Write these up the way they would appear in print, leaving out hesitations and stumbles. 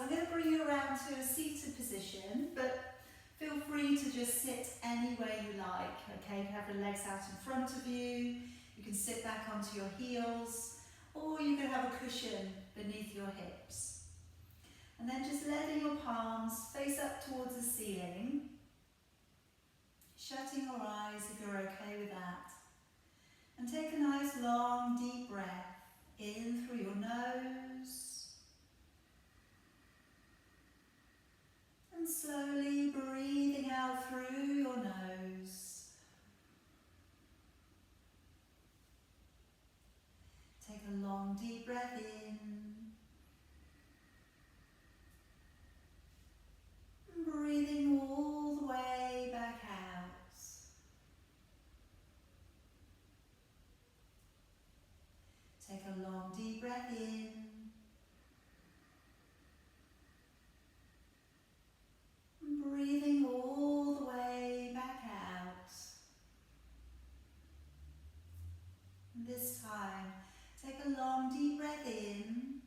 I'm going to bring you around to a seated position, but feel free to just sit any way you like, okay? You can have the legs out in front of you, you can sit back onto your heels, or you can have a cushion beneath your hips. And then just letting your palms face up towards the ceiling, shutting your eyes if you're okay with that. And take a nice long deep breath in through your nose. And slowly breathing out through your nose. Take a long deep breath in. And breathing all the way back out. Take a long deep breath in. Breathing all the way back out. And this time, take a long deep breath in.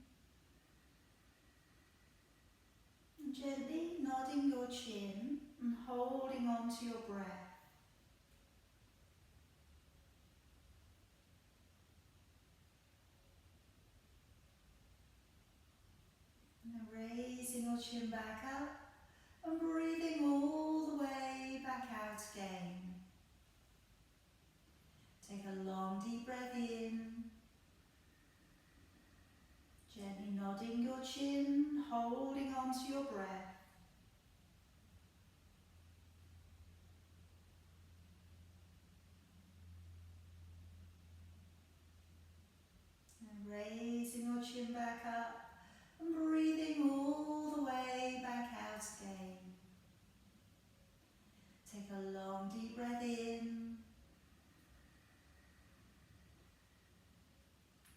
And gently nodding your chin and holding on to your breath. And then raising your chin back up. And breathing all the way back out again. Take a long deep breath in. Gently nodding your chin, holding on to your breath. And raising your chin back up and breathing all the way back out again. Take a long deep breath in.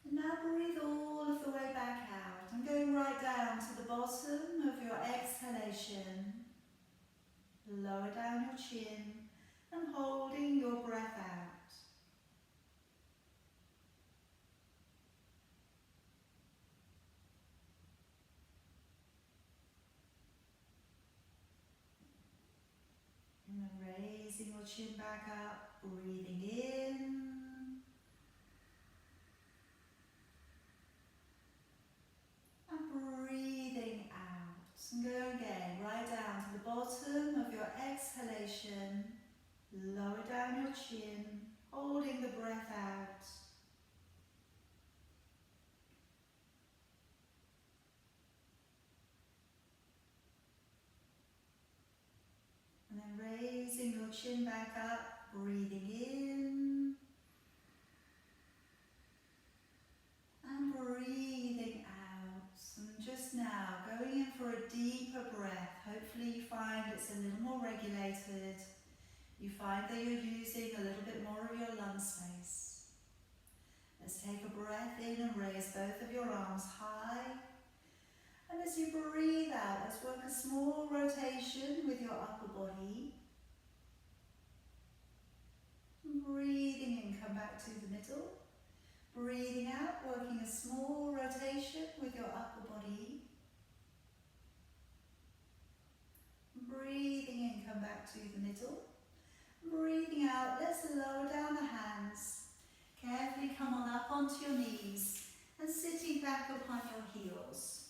And now breathe all of the way back out and going right down to the bottom of your exhalation. Lower down your chin and holding your breath out. And then raising your chin back up, breathing in. And breathing out. And go again, right down to the bottom of your exhalation. Lower down your chin, holding the breath out. And then raising your chin back up, breathing in. And breathing out. And just now, going in for a deeper breath. Hopefully you find it's a little more regulated. You find that you're using a little bit more of your lung space. Let's take a breath in and raise both of your arms high. And as you breathe out, let's work a small rotation with your upper body. Breathing in, come back to the middle. Breathing out, working a small rotation with your upper body. Breathing in, come back to the middle. Breathing out, let's lower down the hands. Carefully come on up onto your knees and sitting back upon your heels.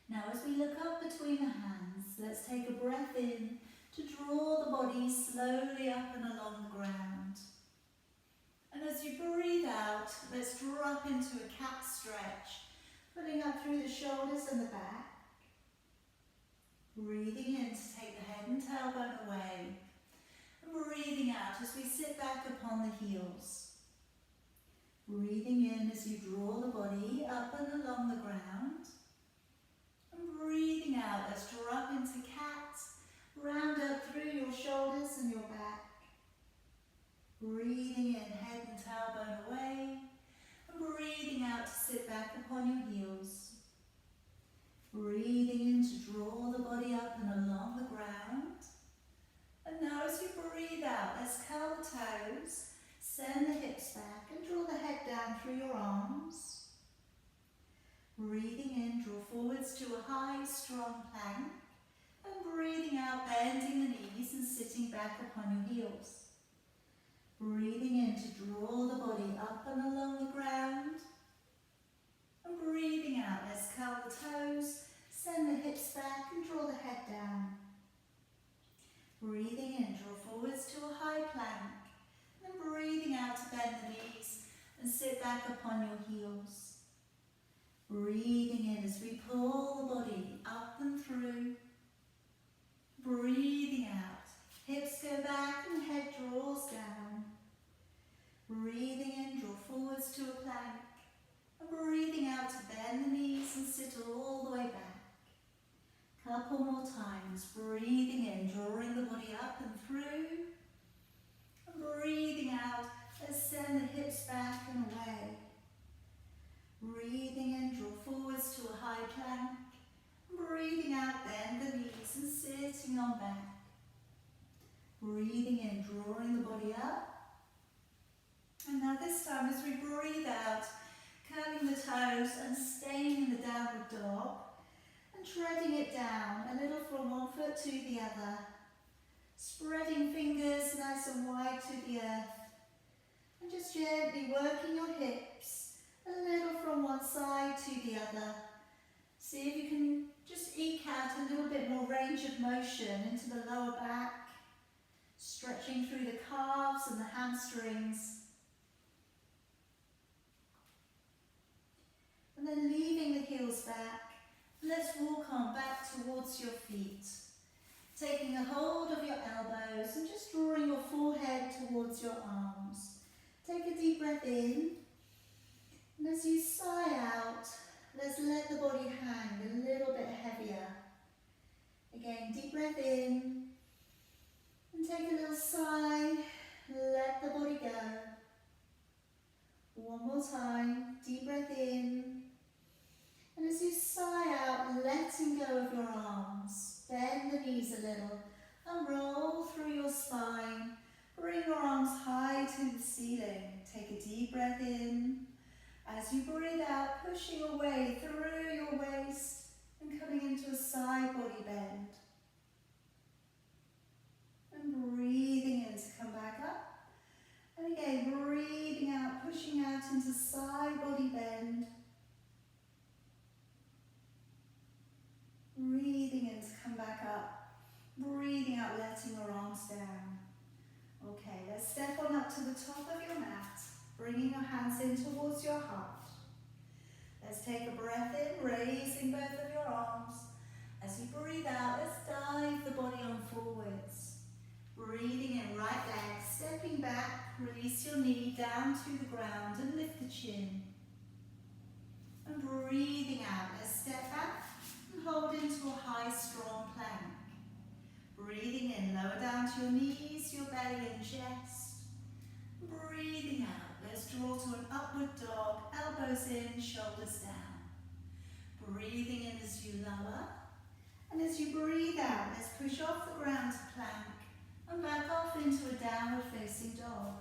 Now as we look up between the hands, let's take a breath in to draw the body slowly up and along the ground. And as you breathe out, let's drop into a cat stretch, pulling up through the shoulders and the back. Breathing in to take the head and tailbone away. And breathing out as we sit back upon the heels. Breathing in as you draw the body up and along the ground. And breathing out, let's drop into cat, round up through your shoulders and your back. Breathing in, head and tailbone away. And breathing out to sit back upon your heels. Breathing in to draw the body up and along the ground. And now as you breathe out, let's curl the toes, send the hips back and draw the head down through your arms. Breathing in, draw forwards to a high, strong plank. And breathing out, bending the knees and sitting back upon your heels. Breathing in to draw the body up and along the ground. And breathing out, let's curl the toes, send the hips back and draw the head down. Breathing in, draw forwards to a high plank. And breathing out to bend the knees and sit back upon your heels. Breathing in as we pull the body up and through. Breathing out, hips go back and head draws down. Breathing in, draw forwards to a plank. And breathing out to bend the knees and sit all the way back. Couple more times, breathing in, drawing the body up and through. And breathing out, let's send the hips back and away. Breathing in, draw forwards to a high plank. Breathing out, bend the knees and sitting on back. Breathing in, drawing the body up. And now this time as we breathe out, curling the toes and staying in the downward dog. And treading it down, a little from one foot to the other. Spreading fingers nice and wide to the earth. And just gently working your hips, a little from one side to the other. See if you can just eke out a little bit more range of motion into the lower back, stretching through the calves and the hamstrings. And then leaving the heels back, let's walk on back towards your feet. Taking a hold of your elbows and just drawing your forehead towards your arms. Take a deep breath in, and as you sigh out, let's let the body hang a little bit heavier. Again, deep breath in, and take a little sigh, let the body go. One more time, deep breath in, and as you sigh out, letting go of your arms, bend the knees a little, and roll through your spine. Bring your arms high to the ceiling. Take a deep breath in. As you breathe out, pushing away through your waist and coming into a side body bend. And breathing in to come back up. And again, breathing out, pushing out into side body bend. Breathing in to come back up. Breathing out, letting your arms down. Okay, let's step on up to the top of your mat, bringing your hands in towards your heart. Let's take a breath in, raising both of your arms. As you breathe out, let's dive the body on forwards. Breathing in, right leg, stepping back, release your knee down to the ground and lift the chin. And breathing out, let's step back and hold into a high, strong plank. Breathing in, lower down to your knees, your belly and chest. Breathing out, let's draw to an upward dog, elbows in, shoulders down. Breathing in as you lower. And as you breathe out, let's push off the ground to plank and back off into a downward facing dog.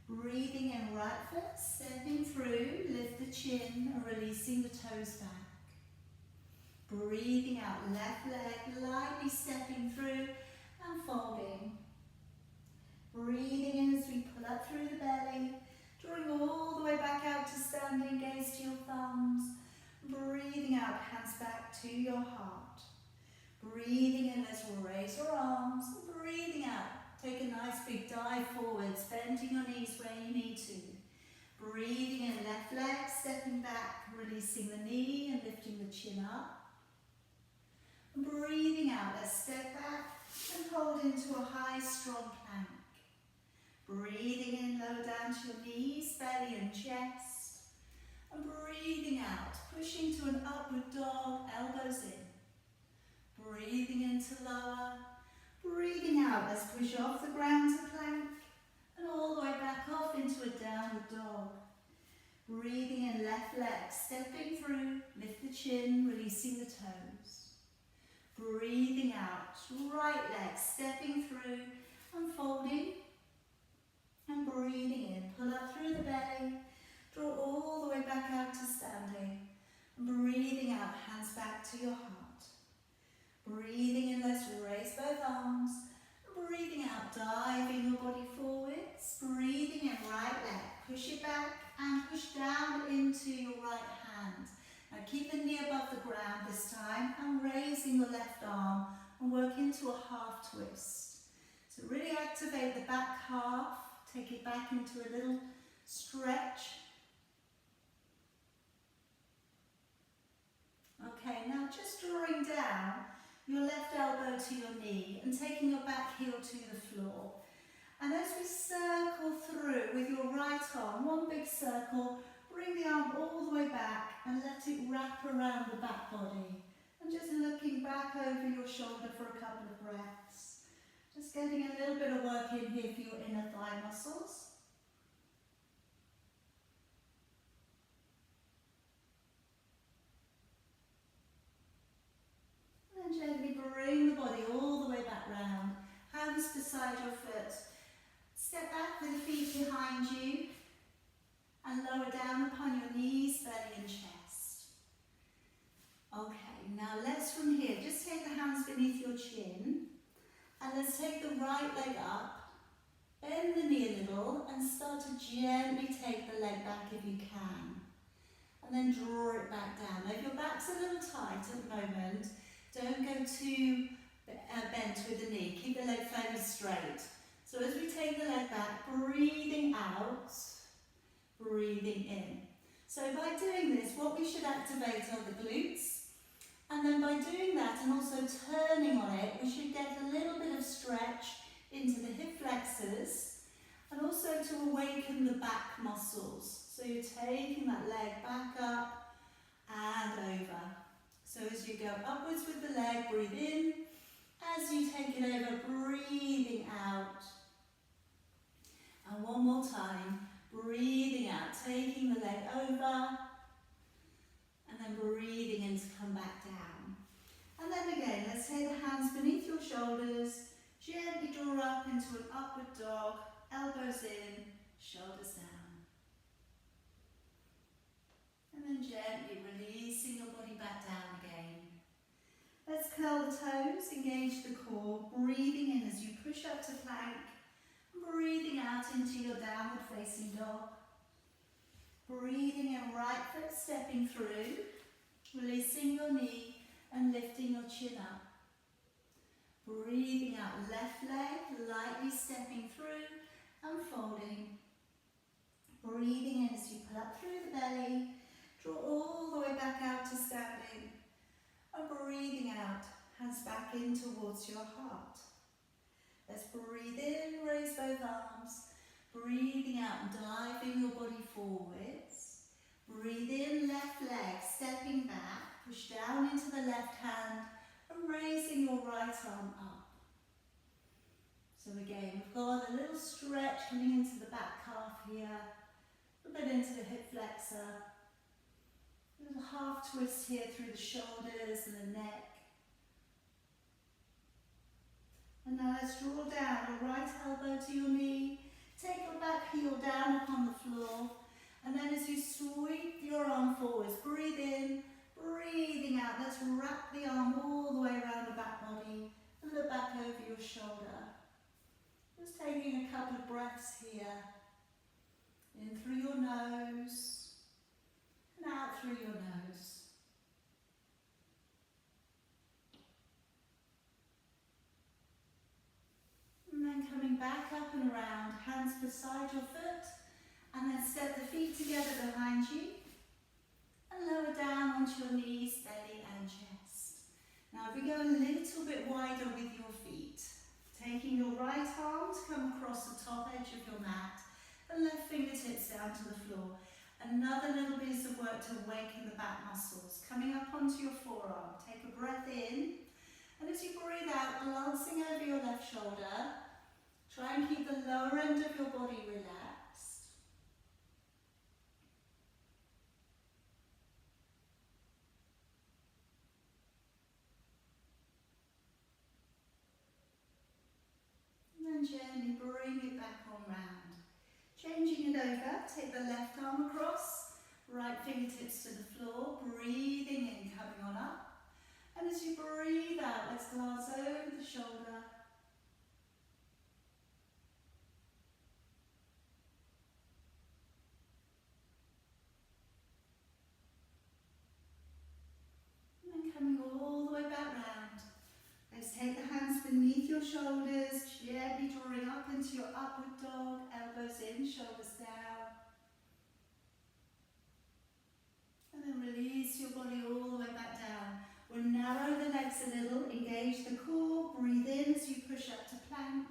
Breathing in, right foot, stepping through, lift the chin and releasing the toes back. Breathing out, left leg, lightly stepping through and folding. Breathing in as we pull up through the belly, drawing all the way back out to standing, gaze to your thumbs. Breathing out, hands back to your heart. Breathing in, let's raise your arms. Breathing out, take a nice big dive forwards, bending your knees where you need to. Breathing in, left leg, stepping back, releasing the knee and lifting the chin up. Breathing out, let's step back and hold into a high, strong plank. Breathing in, lower down to your knees, belly and chest. And breathing out, pushing to an upward dog, elbows in. Breathing in to lower. Breathing out, let's push off the ground to plank. And all the way back off into a downward dog. Breathing in, left leg, stepping through, lift the chin, releasing the toes. Breathing out, right leg, stepping through and folding. And breathing in, pull up through the belly, draw all the way back out to standing. Breathing out, out, hands back to your heart. Breathing in, let's raise both arms. Breathing out, diving your body forwards. Breathing in, right leg, push it back and push down into your right hand. Now keep the knee above the ground this time and raising your left arm and work into a half twist. So really activate the back half, take it back into a little stretch. Okay, now just drawing down your left elbow to your knee and taking your back heel to the floor. And as we circle through with your right arm, one big circle, bring the arm all the way back and let it wrap around the back body. And just looking back over your shoulder for a couple of breaths. Just getting a little bit of work in here for your inner thigh muscles. And gently bring the body all the way back round. Hands beside your foot. Step back with the feet behind you. And lower down upon your knees, belly and chest. Okay, now let's from here, just take the hands beneath your chin. And let's take the right leg up. Bend the knee a little and start to gently take the leg back if you can. And then draw it back down. Now if your back's a little tight at the moment, don't go too bent with the knee. Keep the leg fairly straight. So as we take the leg back, breathing out, breathing in. So by doing this, what we should activate are the glutes. And then by doing that and also turning on it, we should get a little bit of stretch into the hip flexors and also to awaken the back muscles. So you're taking that leg back up and over. So as you go upwards with the leg, breathe in. As you take it over, breathing out. And one more time, breathing out, taking the leg over. And then breathing in to come back down. And then again, let's take the hands beneath your shoulders. Gently draw up into an upward dog. Elbows in, shoulders down. And then gently releasing your body back down again. Let's curl the toes, engage the core, breathing in as you push up to plank, breathing out into your downward facing dog. Breathing in, right foot stepping through, releasing your knee and lifting your chin up. Breathing out, left leg, lightly stepping through and folding. Breathing in as you pull up through the belly, draw all the way back out to standing. And breathing out, hands back in towards your heart. Let's breathe in, raise both arms. Breathing out, diving your body forwards. Breathe in, left leg, stepping back. Push down into the left hand and raising your right arm up. So again, we've got a little stretch coming into the back calf here. A little bit into the hip flexor. A little half twist here through the shoulders and the neck. And now let's draw down your right elbow to your knee. Take your back heel down upon the floor. And then as you sweep your arm forwards, breathe in, breathing out. Let's wrap the arm all the way around the back body. And look back over your shoulder. Just taking a couple of breaths here. In through your nose. And out through your nose. And then coming back up and around, hands beside your foot, and then step the feet together behind you, and lower down onto your knees, belly and chest. Now if we go a little bit wider with your feet, taking your right arm to come across the top edge of your mat, and left fingertips down to the floor. Another little piece of work to awaken the back muscles. Coming up onto your forearm, take a breath in, and as you breathe out, glancing over your left shoulder, try and keep the lower end of your body relaxed. And then gently bring it back on round. Changing it over, take the left arm across, Right fingertips to the floor, breathing in, coming on up. And as you breathe out, let's glance over the shoulder. And then coming all the way back round. Let's take the hands beneath your shoulders, gently drawing up into your upward dog, elbows in, shoulders down. And then release your body all the way back down. We'll narrow the legs a little, engage the core, breathe in as you push up to plank,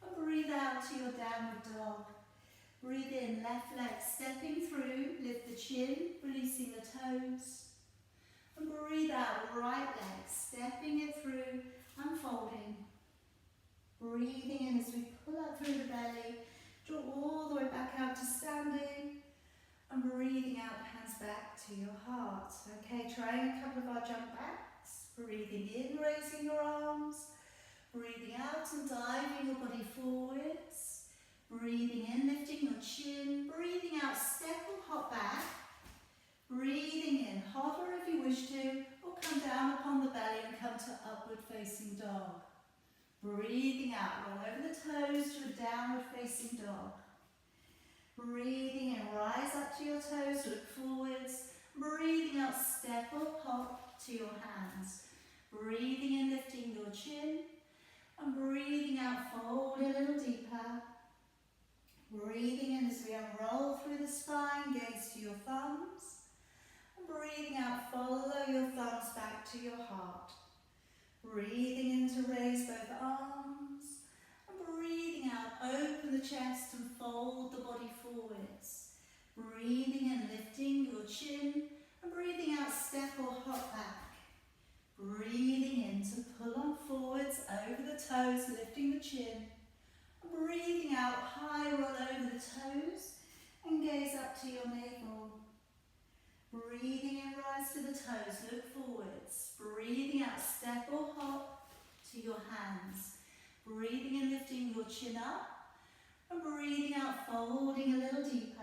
and breathe out to your downward dog. Breathe in, left leg stepping through, lift the chin, releasing the toes. And breathe out, right leg stepping it through, unfolding. Breathing in as we pull up through the belly, draw all the way back out to standing. And breathing out, hands back to your heart. Okay, trying a couple of our jump backs. Breathing in, raising your arms. Breathing out and diving your body forwards. Breathing in, lifting your chin. Breathing out, step or hop back. Breathing in, hover if you wish to, or come down upon the belly and come to upward facing dog. Breathing out, roll over the toes to a downward facing dog. Breathing in, rise up to your toes, look forwards. Breathing out, step or hop to your hands. Breathing in, lifting your chin. And breathing out, fold a little deeper. Breathing in as we unroll through the spine, gaze to your thumbs. And breathing out, follow your thumbs back to your heart. Breathing in to raise both arms. Breathing out, open the chest and fold the body forwards. Breathing in, lifting your chin. And breathing out, step or hop back. Breathing in to pull on forwards, over the toes, lifting the chin. And breathing out, high roll over the toes. And gaze up to your navel. Breathing in, rise to the toes, look forwards. Breathing out, step or hop to your hands. Breathing in, lifting your chin up, and breathing out, folding a little deeper.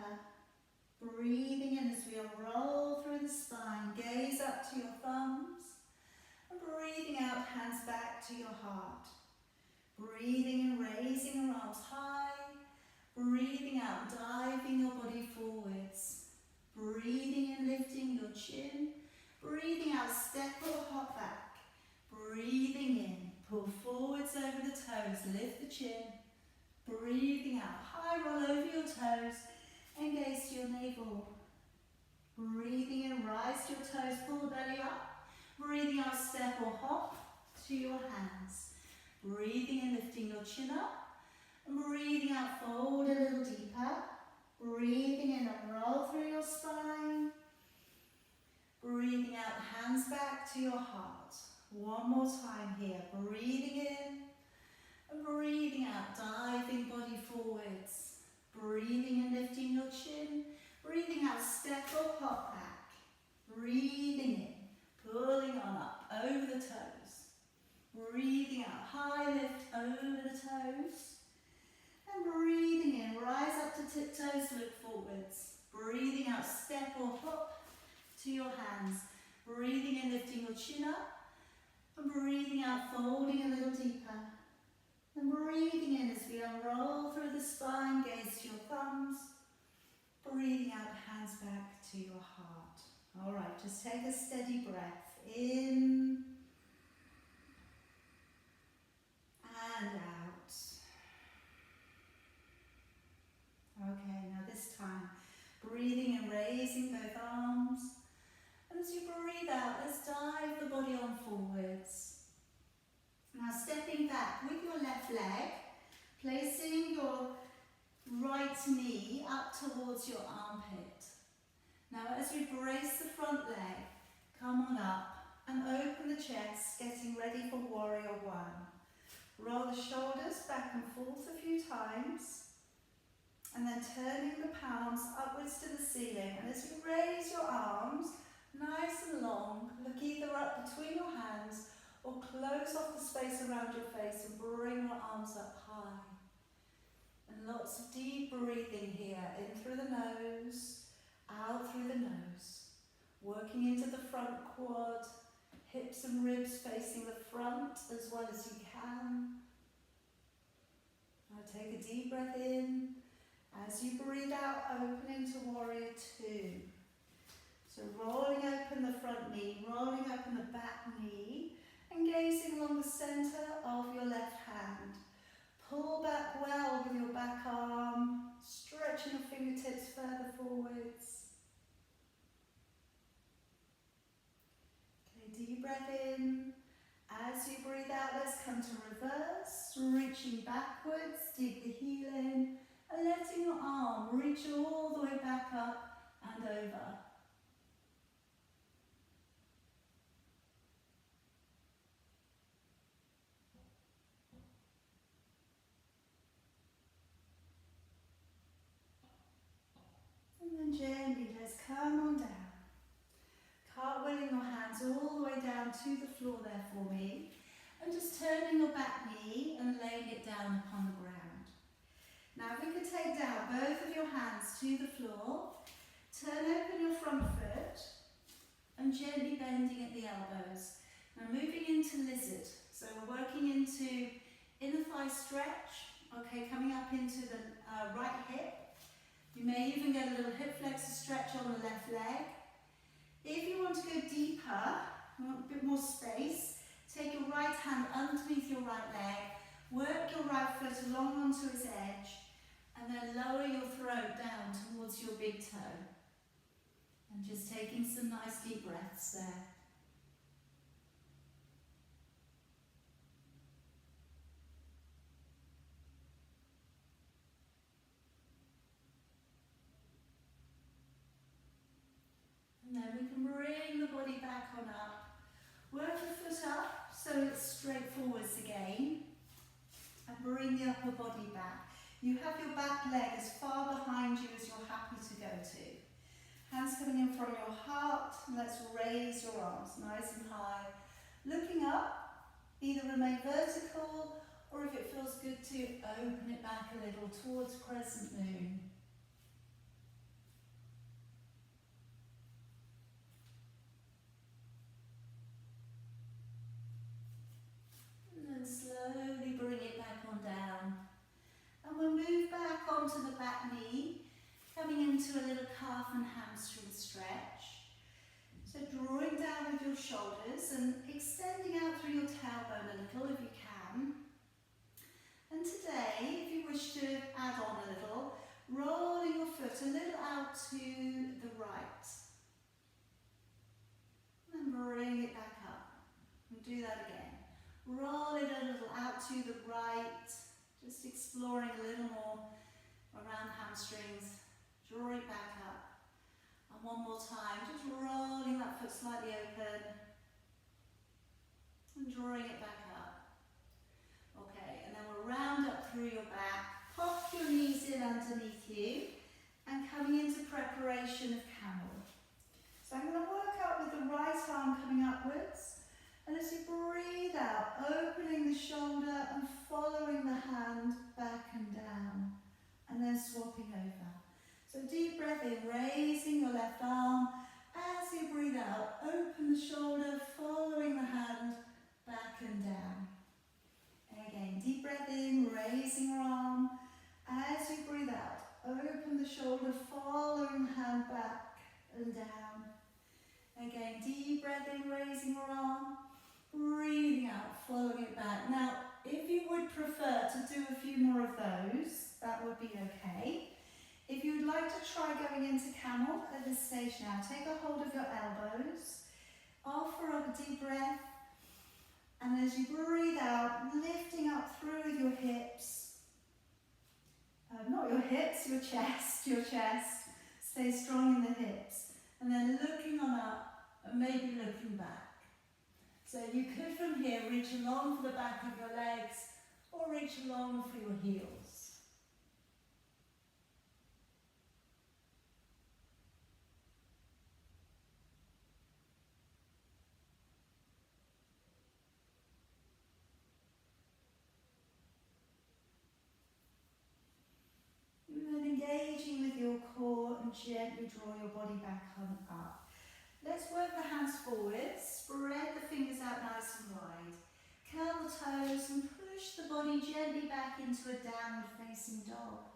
Breathing in as we unroll through the spine, gaze up to your thumbs, and breathing out, hands back to your heart. Breathing in, raising your arms high. Breathing out, diving your body forwards. Breathing in, lifting your chin. Breathing out, step or hop back. Breathing in, pull forwards over the toes, lift the chin. Breathing out, high roll over your toes and gaze to your navel. Breathing in, rise to your toes, pull the belly up. Breathing out, step or hop to your hands. Breathing in, lifting your chin up. And breathing out, fold a little deeper. Breathing in, unroll through your spine. Breathing out, hands back to your heart. One more time here, breathing in and breathing out, diving body forwards. Breathing and lifting your chin. Breathing out, step or hop back. Breathing in, pulling on up over the toes. Breathing out, high lift over the toes. And breathing in, rise up to tiptoes, look forwards. Breathing out, step or hop to your hands. Breathing in, lifting your chin up. And breathing out, folding a little deeper. And breathing in as we unroll through the spine, gaze to your thumbs. Breathing out, hands back to your heart. All right, just take a steady breath in and out. Okay, now this time, breathing and raising both arms. And as you breathe out, let's dive the body on forwards. Now stepping back with your left leg, placing your right knee up towards your armpit. Now as we brace the front leg, come on up and open the chest, getting ready for warrior one. Roll the shoulders back and forth a few times. And then turning the palms upwards to the ceiling. And as you raise your arms, nice and long, look either up between your hands or close off the space around your face and bring your arms up high. And lots of deep breathing here, in through the nose, out through the nose. Working into the front quad, hips and ribs facing the front as well as you can. Now take a deep breath in. As you breathe out, open into warrior two. So rolling open the front knee, rolling open the back knee, and gazing along the centre of your left hand. Pull back well with your back arm, stretching your fingertips further forwards. Okay, deep breath in. As you breathe out, let's come to reverse, reaching backwards, dig the heel in, and letting your arm reach all the way back up and over. And then gently, let's come on down. Cartwheeling your hands all the way down to the floor there for me. And just turning your back knee and laying it down upon the ground. Now if we could take down both of your hands to the floor, turn open your front foot and gently bending at the elbows. Now moving into lizard. So we're working into inner thigh stretch, okay, coming up into the right hip. You may even get a little hip flexor stretch on the left leg. If you want to go deeper, you want a bit more space, take your right hand underneath your right leg, work your right foot along onto its edge, and then lower your throat down towards your big toe. And just taking some nice deep breaths there. And then we can bring the body back on up. Work the foot up so it's straight forwards again. And bring the upper body back. You have your back leg as far behind you as you're happy to go to. Hands coming in from your heart. Let's raise your arms nice and high. Looking up, either remain vertical or if it feels good to open it back a little towards crescent moon. And then slowly bring it back on down. And we'll move back onto the back knee, coming into a little calf and hamstring stretch. So drawing down with your shoulders and extending out through your tailbone a little if you can. And today, if you wish to add on a little, rolling your foot a little out to the right. And bring it back up. And do that again. Roll it a little out to the right, just exploring a little more around the hamstrings. Draw it back up. And one more time, just rolling that foot slightly open. And drawing it back up. Okay, and then we'll round up through your back. Pop your knees in underneath you. And coming into preparation of camel. So I'm going to work up with the right arm coming upwards. And as you breathe out, opening the shoulder and following the hand back and down. And then swapping over. So deep breath in, raising your left arm. As you breathe out, open the shoulder, following the hand back and down. And again, deep breath in, raising your arm. As you breathe out, open the shoulder, following the hand back and down. Again, deep breath in, raising your arm. Breathing out, following it back. Now, if you would prefer to do a few more of those, that would be okay. If you would like to try going into camel at this stage now, take a hold of your elbows, offer up a deep breath, and as you breathe out, lifting up through with your hips, not your hips, your chest, stay strong in the hips, and then looking on up and maybe looking back. So you could from here reach along for the back of your legs or reach along for your heels. And then engaging with your core and gently draw your body back on up. Let's work the hands forward, spread the fingers out nice and wide. Curl the toes and push the body gently back into a downward facing dog.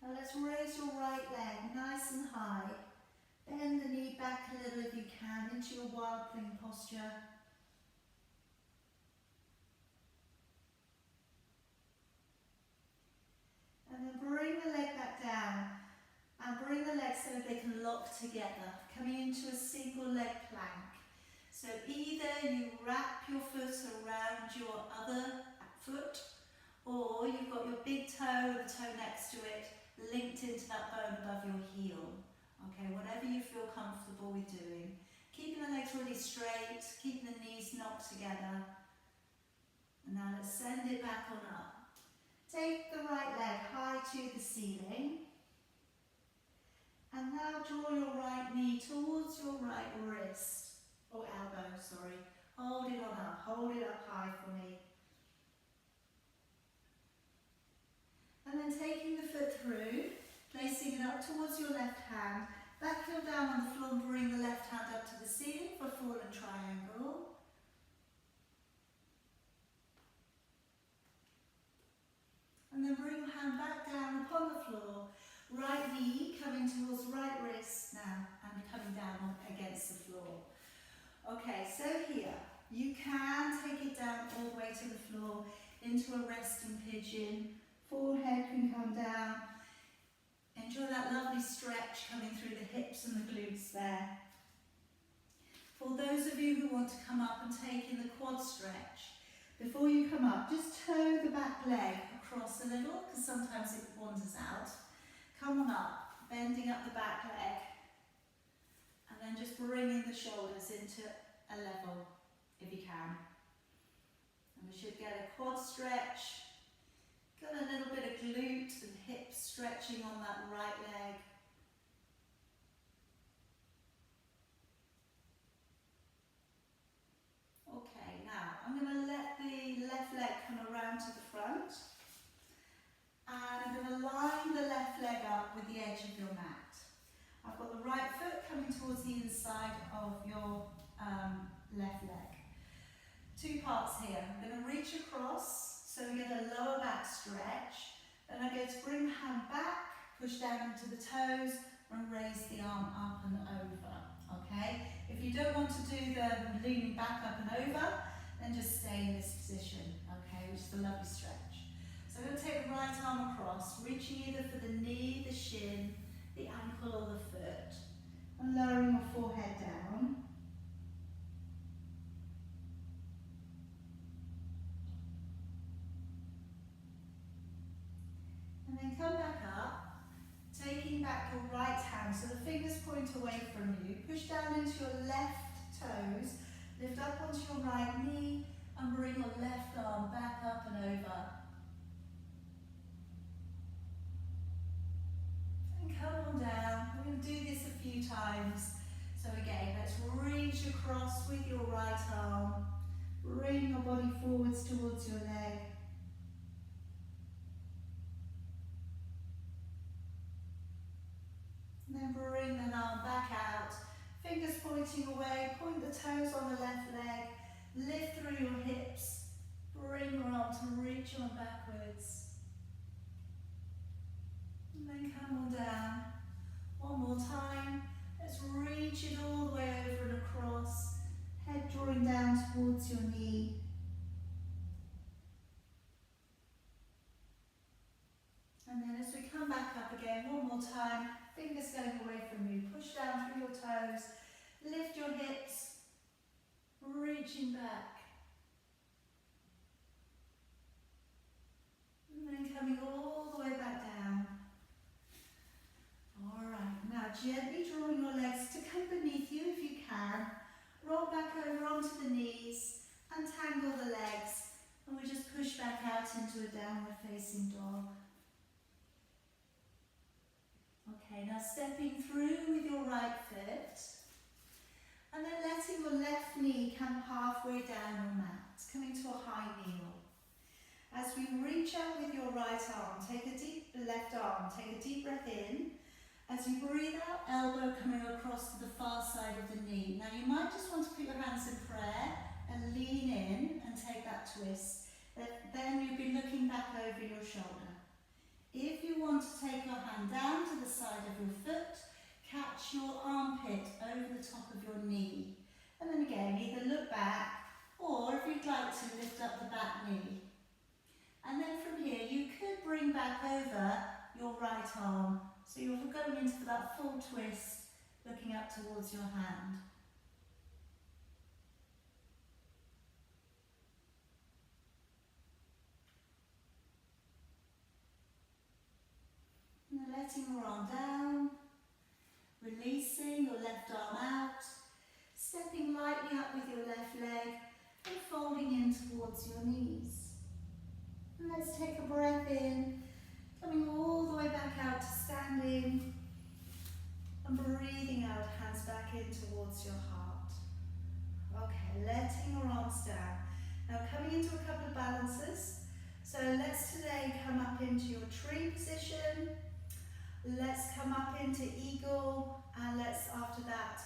Now let's raise your right leg nice and high. Bend the knee back a little if you can into your wild thing posture. And then bring the leg back down and bring the legs so that they can lock together, coming into a single leg plank. So either you wrap your foot around your other foot, or you've got your big toe and the toe next to it linked into that bone above your heel. Okay, whatever you feel comfortable with doing. Keeping the legs really straight, keeping the knees knocked together. And now let's send it back on up. Take the right leg high to the ceiling. And now draw your right knee towards your right wrist, or elbow, sorry. Hold it on up, hold it up high for me. And then taking the foot through, placing it up towards your left hand, back heel down on the floor and bring the left hand up to the ceiling for a fallen triangle. And then bring your hand back down upon the floor. Right knee coming towards right wrist now and coming down against the floor. Okay, so here you can take it down all the way to the floor into a resting pigeon. Forehead can come down. Enjoy that lovely stretch coming through the hips and the glutes there. For those of you who want to come up and take in the quad stretch, before you come up, just toe the back leg across a little, because sometimes it wanders out. Come on up, bending up the back leg, and then just bringing the shoulders into a level, if you can. And we should get a quad stretch, got a little bit of glute and hip stretching on that right leg. Okay, now I'm going to let the left leg come around to the front. And I'm going to line the left leg up with the edge of your mat. I've got the right foot coming towards the inside of your left leg. Two parts here. I'm going to reach across, so we get a lower back stretch. Then I'm going to bring the hand back, push down into the toes, and raise the arm up and over. Okay? If you don't want to do the leaning back up and over, then just stay in this position. Okay? Which is a lovely stretch. So I'm going to take the right arm across, reaching either for the knee, the shin, the ankle or the foot, and lowering your forehead down. And then come back up, taking back your right hand so the fingers point away from you. Push down into your left toes, lift up onto your right knee, and bring your left arm back up and over. Come on down. We're going to do this a few times. So again, let's reach across with your right arm. Bring your body forwards towards your leg. And then bring that arm back out. Fingers pointing away. Point the toes on the left leg. Lift through your hips. Bring your arm to reach on backwards. And then come on down. One more time. Let's reach it all the way over and across. Head drawing down towards your knee. And then as we come back up again, one more time. Fingers going away from you. Push down through your toes. Lift your hips. Reaching back. And then coming all the way back down. Alright, now gently drawing your legs to come beneath you if you can. Roll back over onto the knees, untangle the legs, and we just push back out into a downward facing dog. Okay, now stepping through with your right foot, and then letting your left knee come halfway down your mat, coming to a high kneel. As we reach out with your right arm, take a deep breath in. As you breathe out, elbow coming across to the far side of the knee. Now you might just want to put your hands in prayer and lean in and take that twist. Then you'll be looking back over your shoulder. If you want to take your hand down to the side of your foot, catch your armpit over the top of your knee. And then again, either look back, or if you'd like to, lift up the back knee. And then from here, you could bring back over your right arm. So you're going into that full twist, looking up towards your hand. And then letting your arm down, releasing your left arm out, stepping lightly up with your left leg and folding in towards your knees. And let's take a breath in, coming all the way back out to standing and breathing out, hands back in towards your heart. Okay, letting your arms down. Now coming into a couple of balances. So let's today come up into your tree position. Let's come up into eagle, and let's after that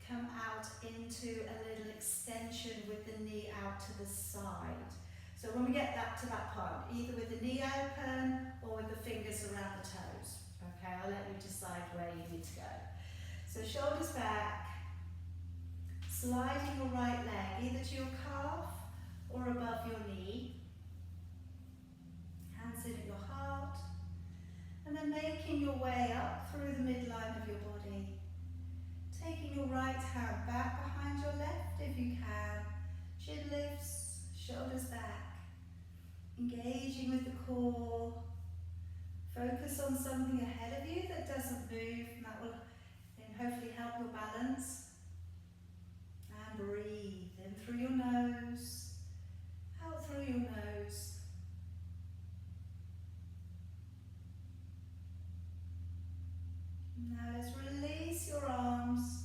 come out into a little extension with the knee out to the side. So when we get back to that part, either with the knee open or with the fingers around the toes. Okay, I'll let you decide where you need to go. So shoulders back, sliding your right leg either to your calf or above your knee. Hands in at your heart. And then making your way up through the midline of your body. Taking your right hand back behind your left if you can. Chin lifts, shoulders back. Engaging with the core. Focus on something ahead of you that doesn't move, and that will then hopefully help your balance. And breathe in through your nose, out through your nose. Now let's release your arms.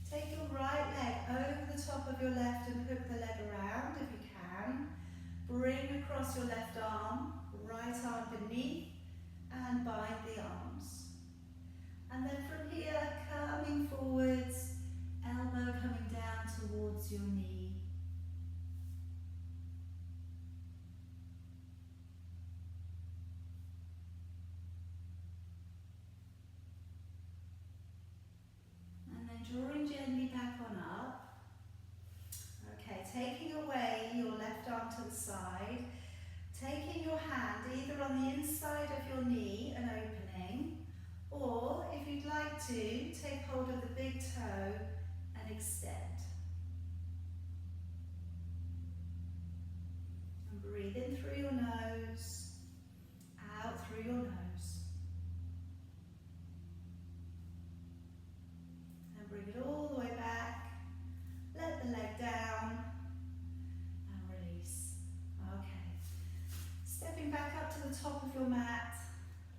Take your right leg over the top of your left and hook the leg around if you can. Bring across your left arm, right arm beneath, and bind the arms. And then from here, coming forwards, elbow coming down towards your knee. And then drawing gently back on up. Okay, taking away your left arm to the side, taking your hand either on the inside of your knee and opening, or if you'd like to, take hold of the big toe and extend. And breathe in through your nose, out through your nose. And bring it all the way back. Let the leg down and release. Okay. Stepping back up to the top of your mat.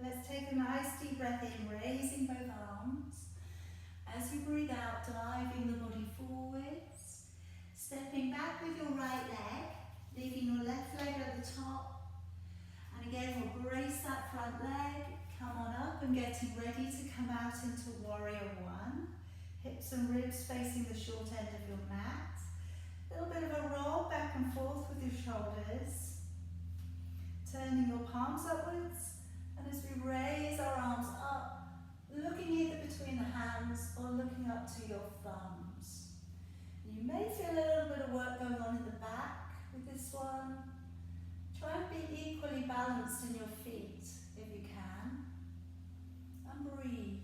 Let's take a nice deep breath in, raising both arms. As you breathe out, driving the body forwards. Stepping back with your right leg, leaving your left leg at the top. And again, we'll brace that front leg, come on up and getting ready to come out into Warrior One. Hips and ribs facing the short end of your mat. A little bit of a roll back and forth with your shoulders. Turning your palms upwards. And as we raise our arms up, looking either between the hands or looking up to your thumbs. You may feel a little bit of work going on in the back with this one. Try and be equally balanced in your feet if you can. And breathe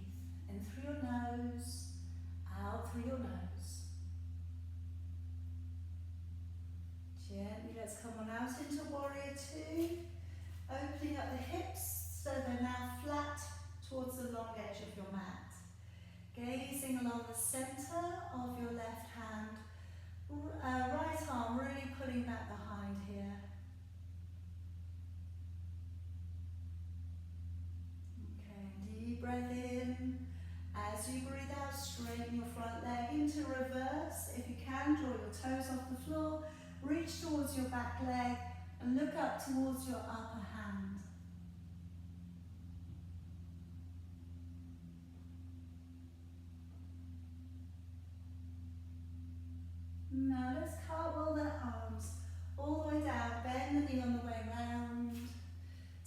in through your nose, out through your nose. Gently, let's come on out into Warrior Two. Opening up the hips so they're now flat towards the long edge of your mat. Gazing along the center of your left hand. Right arm really pulling that behind here. Okay, deep breath in. As you breathe out, straighten your front leg into reverse. If you can, draw your toes off the floor. Reach towards your back leg and look up towards your upper hand. Now let's cartwheel the arms all the way down, bend the knee on the way round,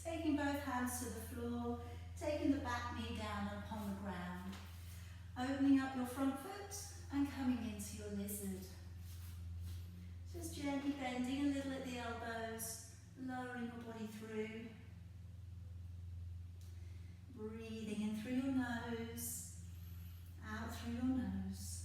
taking both hands to the floor, taking the back knee down upon the ground, opening up your front foot and coming into your lizard. Just gently bending a little at the elbows, lowering your body through. Breathing in through your nose, out through your nose.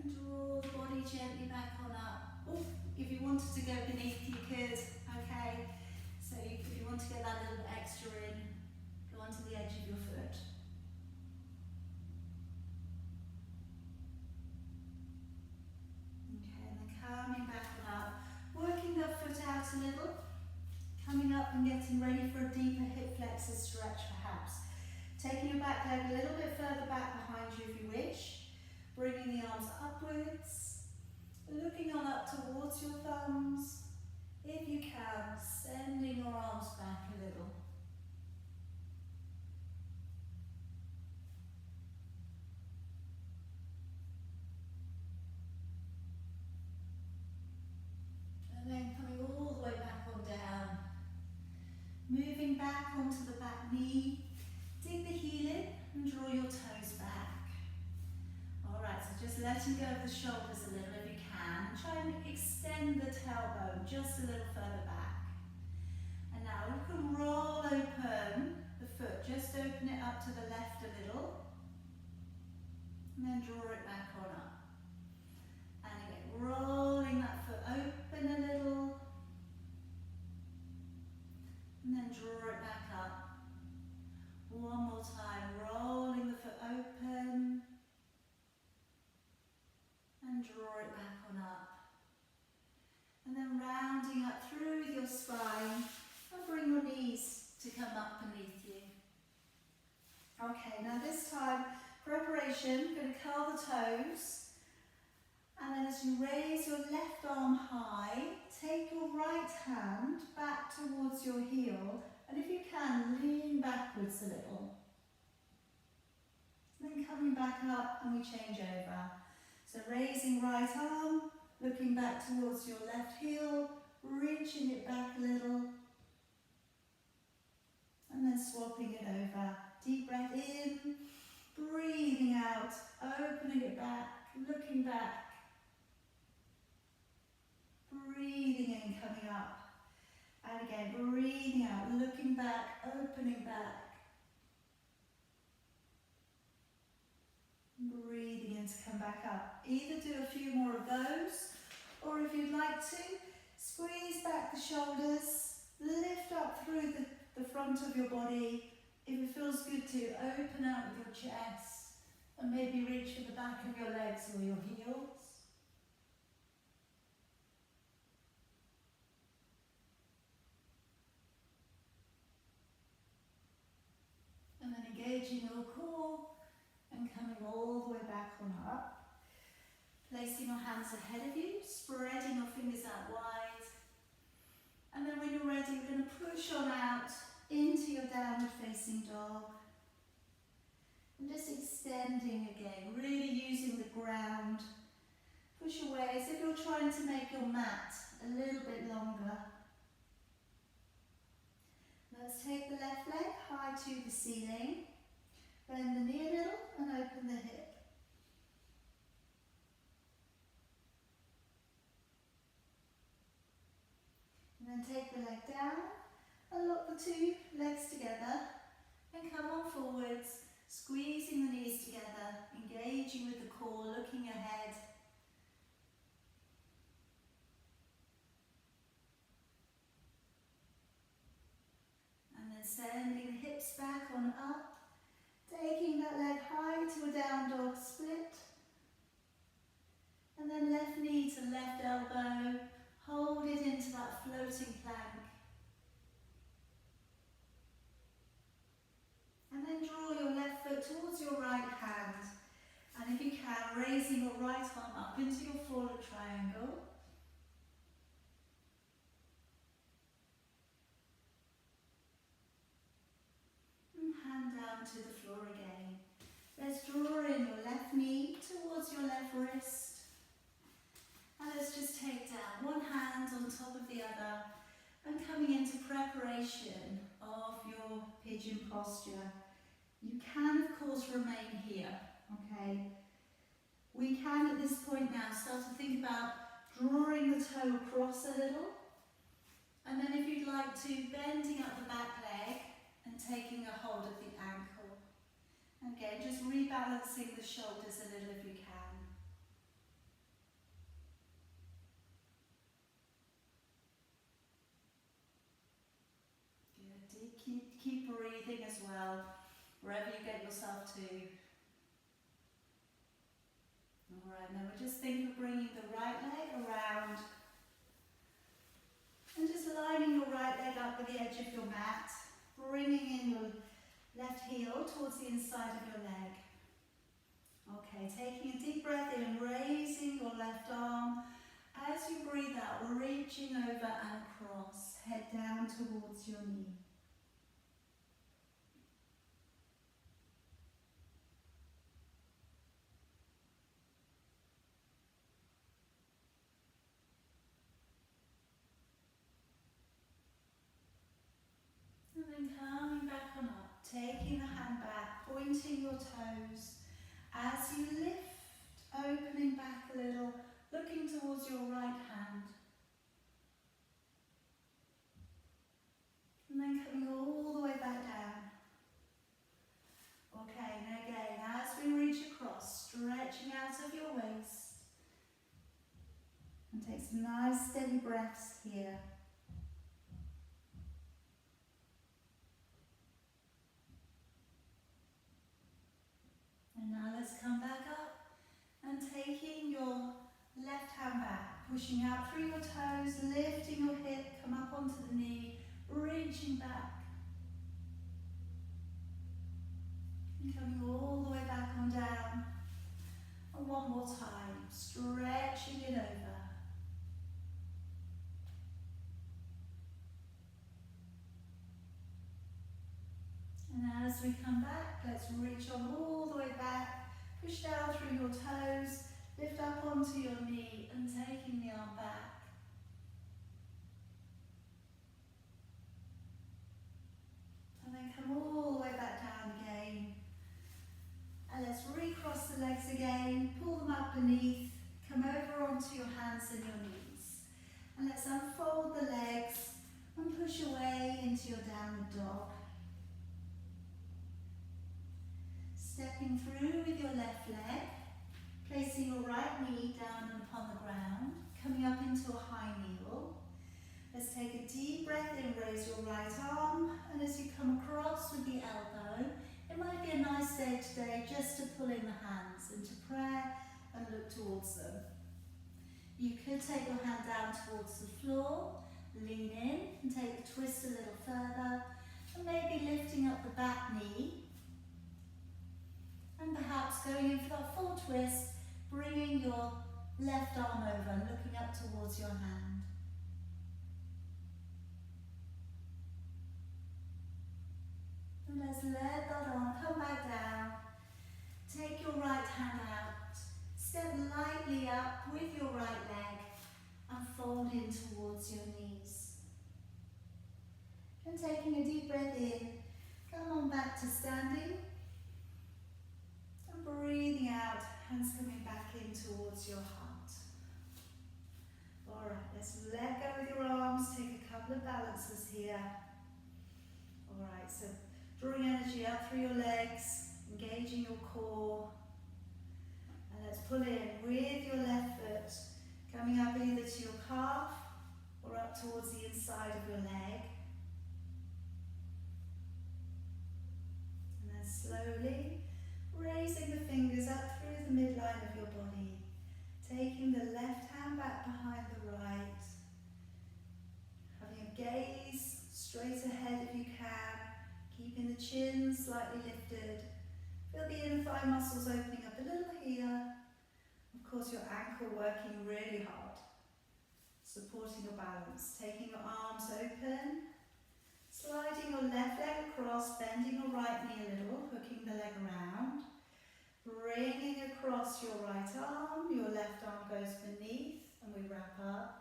And draw the body gently back on up. Oh, if you wanted to go beneath, you could, okay? So if you want to get that little extra in, go onto the edge of your foot. Okay, and then coming back on up, working that foot out a little, coming up and getting ready for a deeper hip flexor stretch perhaps. Taking your back leg a little bit further back behind you if you wish, bringing the arms upwards, looking on up towards your thumbs. If you can, sending your arms back a little. And then coming all the way back on down. Moving back onto the back knee. Dig the heel in and draw your toes back. Alright, so just letting go of the shoulders a little if you can. Try and extend the tailbone just a little further back. And now you can roll open the foot. Just open it up to the left a little. And then draw it back on up. And again, rolling that foot open a little. And then draw it back up. One more time, rolling the foot open. And draw it back on up. And then rounding up through your spine. And bring your knees to come up beneath you. Okay, now this time, preparation, going to curl the toes. And then as you raise your left arm high, take your right hand back towards your heel. And if you can, lean backwards a little. Then coming back up and we change over. So raising right arm, looking back towards your left heel, reaching it back a little. And then swapping it over. Deep breath in, breathing out, opening it back, looking back. Breathing in, coming up. And again, breathing out, looking back, opening back. Breathing in to come back up. Either do a few more of those, or if you'd like to, squeeze back the shoulders, lift up through the front of your body. If it feels good to, open out with your chest, and maybe reach for the back of your legs or your heels. And then engaging your core and coming all the way back on up. Placing your hands ahead of you, spreading your fingers out wide. And then when you're ready, you're going to push on out into your downward facing dog. And just extending again, really using the ground. Push away as if you're trying to make your mat a little bit longer. Let's take the left leg high to the ceiling. Bend the knee a little and open the hip. And then take the leg down and lock the two legs together and come on forwards, squeezing the knees together, engaging with the core, looking ahead. And then sending the hips back on up, taking that leg high to a down dog split. And then left knee to left elbow, hold it into that floating plank. And then draw your left foot towards your right hand. And if you can, raising your right arm up into your forward triangle. down to the floor again. Let's draw in your left knee towards your left wrist. And let's just take down one hand on top of the other and coming into preparation of your pigeon posture. You can, of course, remain here, okay? We can, at this point now, start to think about drawing the toe across a little. And then if you'd like to, bending up the back leg and taking a hold of the ankle. Again, just rebalancing the shoulders a little if you can. Good. Keep breathing as well, wherever you get yourself to. Alright, now we're just thinking of bringing the right leg around and just lining your right leg up with the edge of your mat, bringing in your left heel towards the inside of your leg. Okay, taking a deep breath in, raising your left arm. As you breathe out, reaching over and across, head down towards your knee. And then coming back on up, taking the hand back, pointing your toes. As you lift, opening back a little, looking towards your right hand. And then coming all the way back down. Okay, and again, as we reach across, stretching out of your waist. And take some nice steady breaths here. And now let's come back up and taking your left hand back, pushing out through your toes, lifting your hip, come up onto the knee, reaching back. And coming all the way back on down. And one more time, stretching it over. And as we come back, let's reach on all the way back, push down through your toes, lift up onto your knee and taking the arm back. And then come all the way back down again. And let's recross the legs again, pull them up beneath, come over onto your hands and your knees. And let's unfold the legs and push away into your downward dog. Stepping through with your left leg, placing your right knee down and upon the ground, coming up into a high kneel. Let's take a deep breath in, raise your right arm, and as you come across with the elbow, it might be a nice day today just to pull in the hands into prayer and look towards them. You could take your hand down towards the floor, lean in and take the twist a little further, and maybe lifting up the back knee. And perhaps going in for that full twist, bringing your left arm over and looking up towards your hand. And let's let that arm come back down. Take your right hand out. Step lightly up with your right leg and fold in towards your knees. And taking a deep breath in, come on back to standing. And breathing out, hands coming back in towards your heart. Alright, let's let go with your arms, take a couple of balances here. Alright, so drawing energy up through your legs, engaging your core. And let's pull in with your left foot, coming up either to your calf or up towards the inside of your leg. And then slowly raising the fingers up through the midline of your body, taking the left hand back behind the right, having a gaze straight ahead if you can, keeping the chin slightly lifted. Feel the inner thigh muscles opening up a little here. Of course, your ankle working really hard, supporting your balance, taking your arms open, Sliding your left leg across, bending your right knee a little, hooking the leg around. Bringing across your right arm, your left arm goes beneath and we wrap up.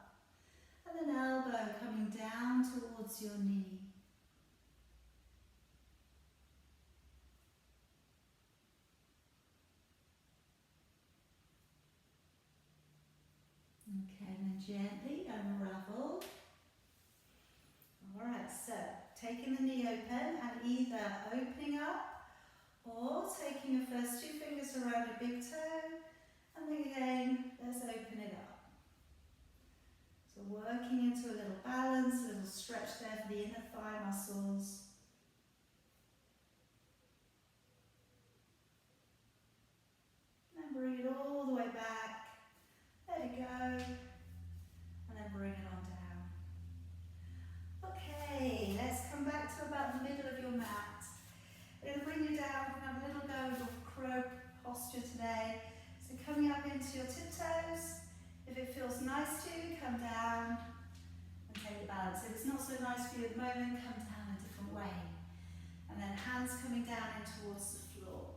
And an elbow coming down towards your knee. Okay, and then gently unravel. Alright, so taking the knee open and either opening up or taking your first two fingers around your big toe, and then again, let's open it up. So working into a little balance, a little stretch there for the inner thigh muscles. And bring it all the way back. Let it go. And then bring it on down. Okay, let's come back to about the middle of your mat. We're going to bring you down. We're going to have a little go of crow posture today. So coming up into your tiptoes. If it feels nice to, come down and take the balance. If it's not so nice for you at the moment, come down a different way. And then hands coming down in towards the floor.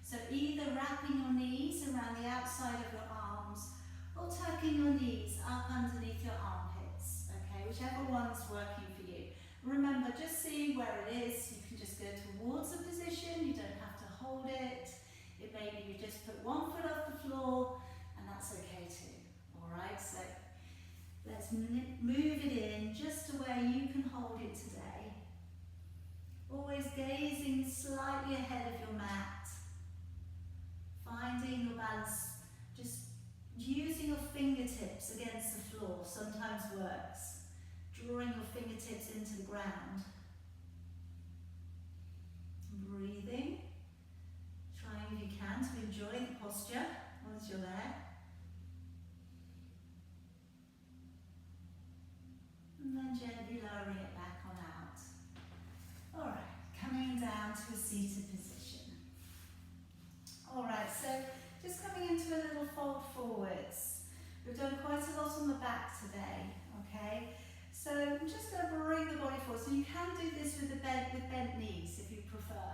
So either wrapping your knees around the outside of your arms or tucking your knees up underneath your armpits. Okay, whichever one's working for you. Remember, just see where it is. You can just go towards a position. You don't have to hold it. It may be you just put one foot off the floor, and that's okay too. Alright, so let's move it in just to where you can hold it today. Always gazing slightly ahead of your mat. Finding your balance, just using your fingertips against the floor sometimes works. Drawing your fingertips into the ground. Breathing. Trying if you can to enjoy the posture once you're there. And then gently lowering it back on out. Alright, coming down to a seated position. Alright, so just coming into a little fold forwards. We've done quite a lot on the back today, okay? So I'm just going to bring the body forward. So you can do this with bent knees if you prefer.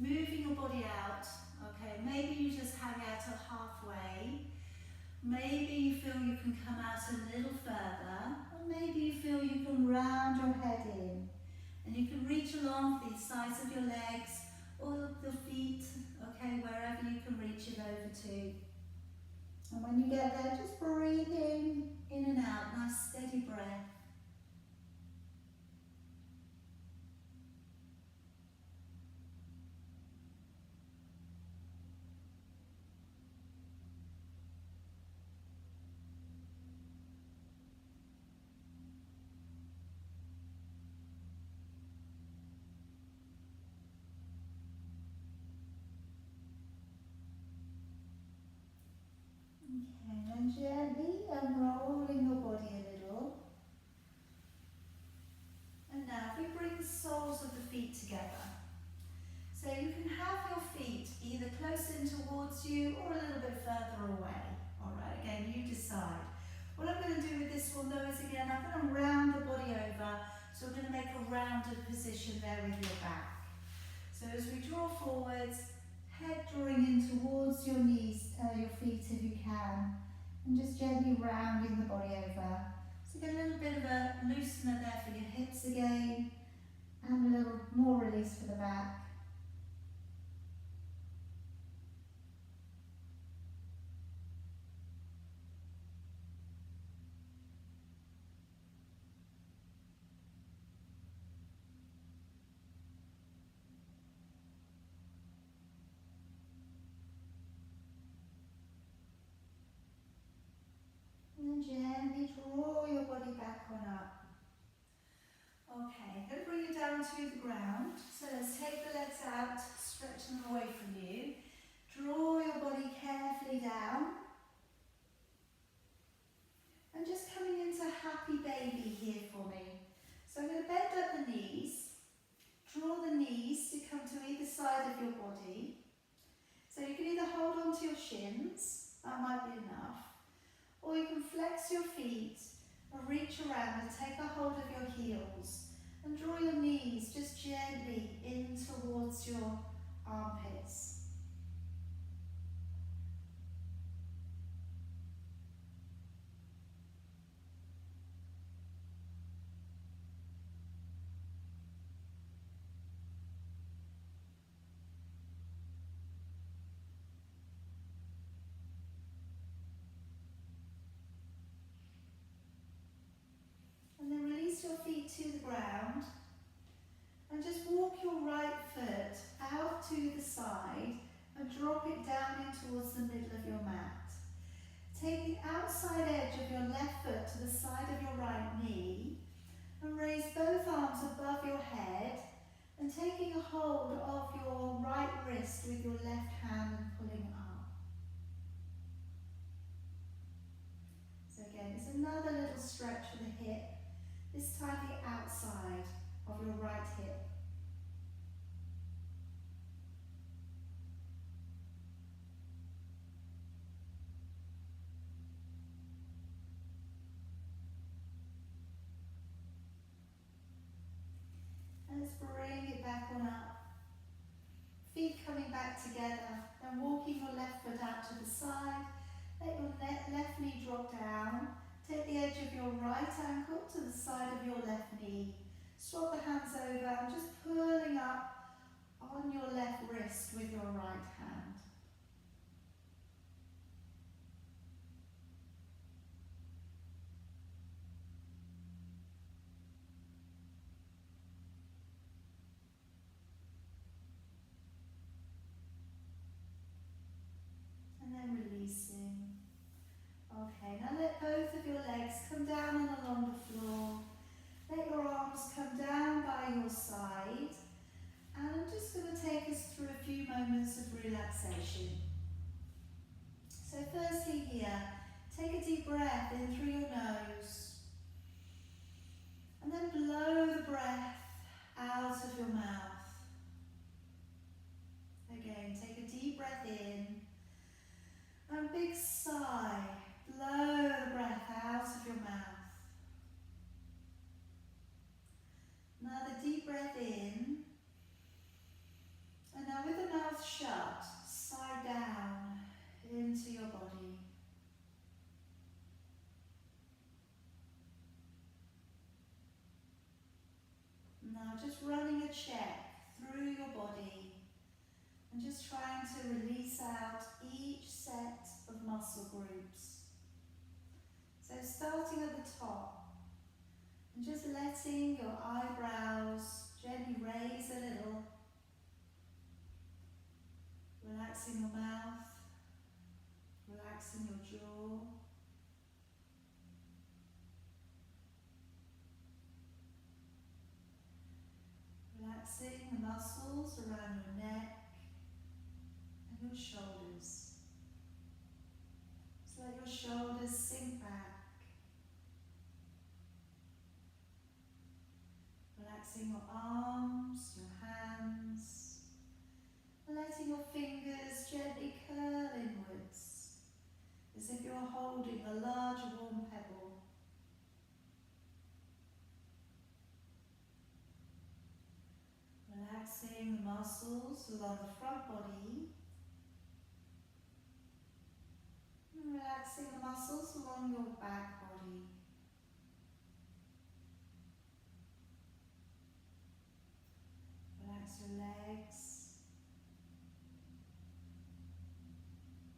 Moving your body out, okay? Maybe you just hang out till halfway. Maybe you feel you can come out a little further. Or maybe you feel you can round your head in. And you can reach along the sides of your legs or the feet, okay? Wherever you can reach it over to. And when you get there, just breathe in and out. Nice steady breath. Okay, and gently unrolling your body a little. And now if we bring the soles of the feet together. So you can have your feet either close in towards you or a little bit further away. Alright, again, you decide. What I'm going to do with this one though is again, I'm going to round the body over. So we're going to make a rounded position there with your back. So as we draw forwards, head drawing in towards your knees, your feet if you can, and just gently rounding the body over. So get a little bit of a loosener there for your hips again, and a little more release for the back. And gently draw your body back on up. Okay, I'm going to bring you down to the ground. So let's take the legs out, stretch them away from you. Draw your body carefully down. And just coming into happy baby here for me. So I'm going to bend up the knees. Draw the knees to come to either side of your body. So you can either hold on to your shins, that might be enough. Or you can flex your feet and reach around and take a hold of your heels And draw your knees just gently in towards your armpits. And then release your feet to the ground. And just walk your right foot out to the side and drop it down in towards the middle of your mat. Take the outside edge of your left foot to the side of your right knee and raise both arms above your head and taking a hold of your right wrist with your left hand and pulling up. So again, it's another little stretch for the hip, this time the outside of your right hip. And let's bring it back on up. Feet coming back together and walking your left foot out to the side. Let your left knee drop down. Take the edge of your right ankle to the side of your left knee. Swap the hands over and just pulling up on your left wrist with your right hand. And then releasing. Okay, now let both of your legs come down and along the floor. Let your arms come down by your side. And I'm just going to take us through a few moments of relaxation. So firstly here, take a deep breath in through your nose. And then blow the breath out of your mouth. Again, take a deep breath in. And big sigh. Blow the breath out of your mouth. Another deep breath in. And now with the mouth shut, sigh down into your body. Now just running a check through your body and just trying to release out each set of muscle groups. So starting at the top and just letting your eyebrows gently raise a little, relaxing your mouth, relaxing your jaw. Relaxing the muscles around your neck and your shoulders. So let your shoulders sink back. Relaxing your arms, your hands. Letting your fingers gently curl inwards, as if you're holding a large warm pebble. Relaxing the muscles along the front body. And relaxing the muscles along your back body. Relax your legs.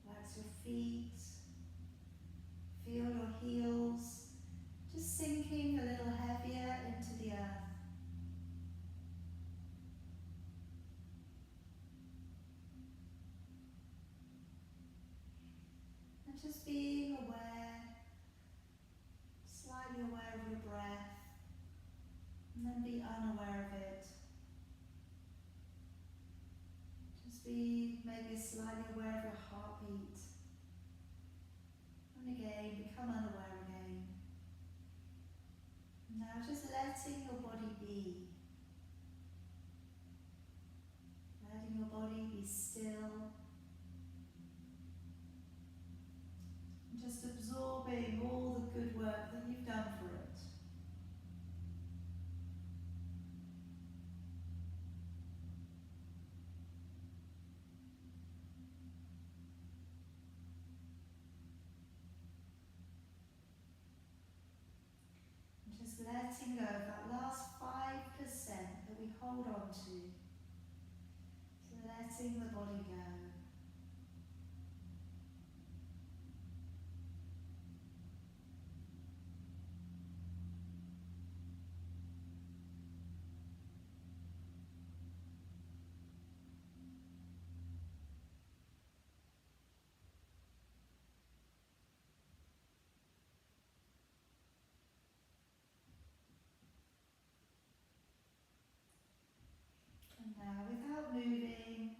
Relax your feet. Feel your heels just sinking a little heavier into the earth. And just being aware, slightly aware of your breath, and then be unaware of it. Just be maybe slightly aware of your heartbeat. And again, become unaware again. Now just letting your body be. Letting your body be still. And just absorbing all the good work that you've done for it. hold on to. So letting the body go. And now, without moving,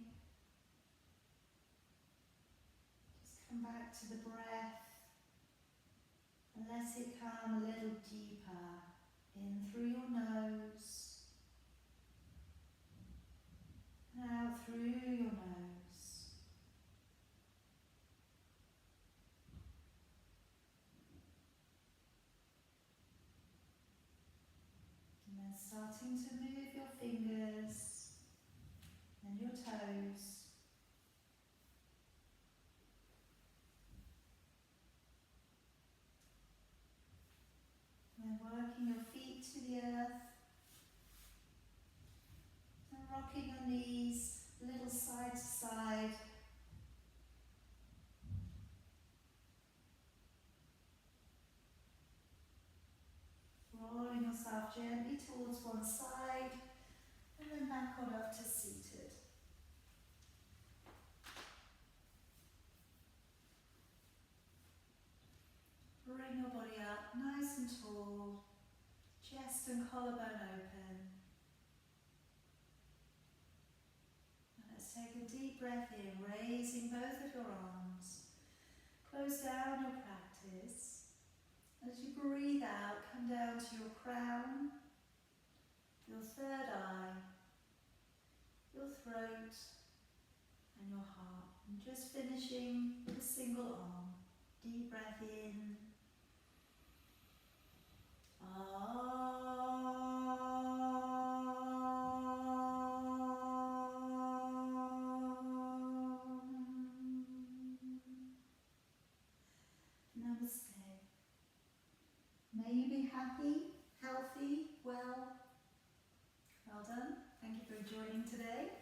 just come back to the breath and let it come a little deeper in through your nose and out through your nose. And then starting to move your fingers and your toes. And working your feet to the earth and rocking your knees a little side to side. Rolling yourself gently towards one side and then back on up to seated. Bring your body up nice and tall, chest and collarbone open. And let's take a deep breath in, raising both of your arms. Close down your practice. As you breathe out, come down to your crown, your third eye, your throat and your heart. And just finishing with a single arm. Deep breath in. Namaste. May you be happy, healthy, well. Well done. Thank you for joining today.